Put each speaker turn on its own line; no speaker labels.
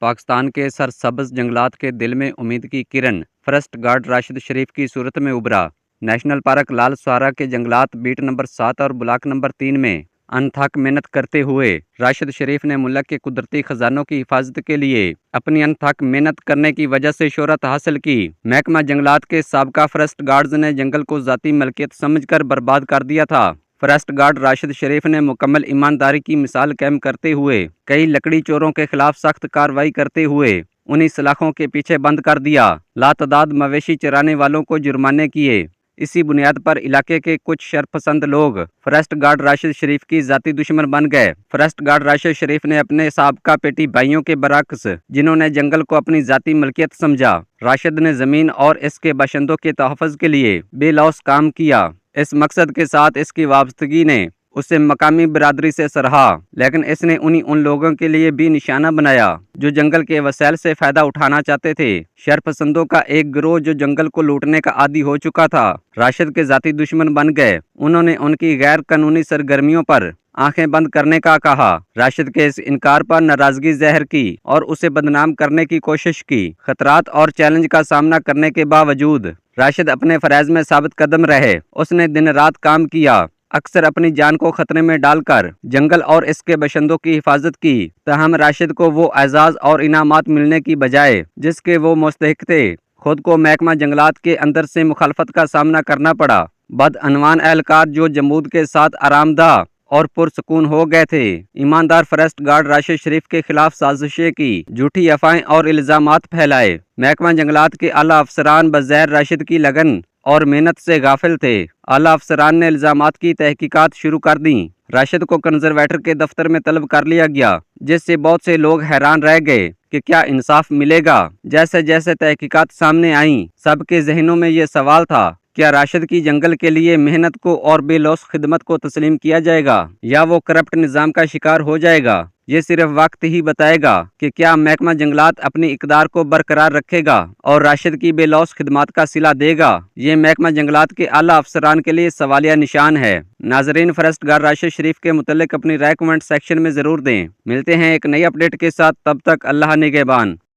पाकिस्तान के सरसब्ज जंगलात के दिल में उम्मीद की किरण फॉरेस्ट गार्ड राशिद शरीफ की सूरत में उभरा। नेशनल पार्क लाल सवारा के जंगलात बीट नंबर 7 और ब्लॉक नंबर 3 में अनथक मेहनत करते हुए राशिद शरीफ ने मुल्क के कुदरती खजानों की हिफाजत के लिए अपनी अनथक मेहनत करने की वजह से शोहरत हासिल की। महकमा जंगलात के साबका फॉरेस्ट गार्ड्स ने जंगल को ज़ाती मलकियत समझकर बर्बाद कर दिया था। फॉरेस्ट गार्ड राशिद शरीफ ने मुकम्मल ईमानदारी की मिसाल कायम करते हुए कई लकड़ी चोरों के खिलाफ सख्त कार्रवाई करते हुए उन्हीं सलाखों के पीछे बंद कर दिया। लातादाद मवेशी चराने वालों को जुर्माने किए। इसी बुनियाद पर इलाके के कुछ शरपसंद लोग फॉरेस्ट गार्ड राशिद शरीफ की जाती दुश्मन बन गए। फॉरेस्ट गार्ड राशिद शरीफ ने अपने साबका पेटी भाइयों के बरक्स, जिन्होंने जंगल को अपनी जाती मलकियत समझा, राशिद ने जमीन और इसके बाशिंदों के तहफ़्फ़ुज़ के लिए बेलौस काम किया। इस मकसद के साथ इसकी वाबस्तगी ने उसे मकामी बिरादरी से सराहा, लेकिन इसने उन लोगों के लिए भी निशाना बनाया जो जंगल के वसाइल से फ़ायदा उठाना चाहते थे। शरपसंदों का एक गिरोह जो जंगल को लूटने का आदी हो चुका था, राशिद के ज़ाती दुश्मन बन गए। उन्होंने उनकी गैर कानूनी सरगर्मियों पर आंखें बंद करने का कहा। राशिद के इस इनकार पर नाराजगी ज़ाहिर की और उसे बदनाम करने की कोशिश की। खतरात और चैलेंज का सामना करने के बावजूद राशिद अपने फराइज़ में साबित कदम रहे। उसने दिन रात काम किया, अक्सर अपनी जान को खतरे में डालकर जंगल और इसके बशिंदों की हिफाजत की। तहम राशिद को वो एजाज़ और इनामात मिलने की बजाय जिसके वो मुस्तहिक थे, खुद को महकमा जंगलात के अंदर से मुखालफत का सामना करना पड़ा। बदअनवान एहलकार जो जमूद के साथ आरामदा और पुरसकून हो गए थे, ईमानदार फॉरेस्ट गार्ड राशिद शरीफ के खिलाफ साजिशें की, झूठी अफवाहें और इल्ज़ामात फैलाए। महकमा जंगलात के आला अफसरान बज़ैर राशिद की लगन और मेहनत से गाफिल थे। आला अफसरान ने इल्ज़ामात की तहकीकात शुरू कर दी। राशिद को कंजरवेटर के दफ्तर में तलब कर लिया गया, जिससे बहुत से लोग हैरान रह गए कि क्या इंसाफ मिलेगा। जैसे जैसे तहकीकात सामने आईं, सबके जहनों में ये सवाल था, क्या राशिद की जंगल के लिए मेहनत को और बेलौस खिदमत को तस्लीम किया जाएगा या वो करप्ट निज़ाम का शिकार हो जाएगा। ये सिर्फ वक्त ही बताएगा कि क्या महकमा जंगलात अपनी इक़दार को बरकरार रखेगा और राशिद की बेलौस खिदमत का सिला देगा। ये महकमा जंगलात के आला अफसरान के लिए सवालिया निशान है। नाजरीन, फॉरेस्ट गार्ड राशिद शरीफ के मुतल्लिक अपनी राय कमेंट सेक्शन में ज़रूर दें। मिलते हैं एक नई अपडेट के साथ, तब तक अल्लाह निगहबान।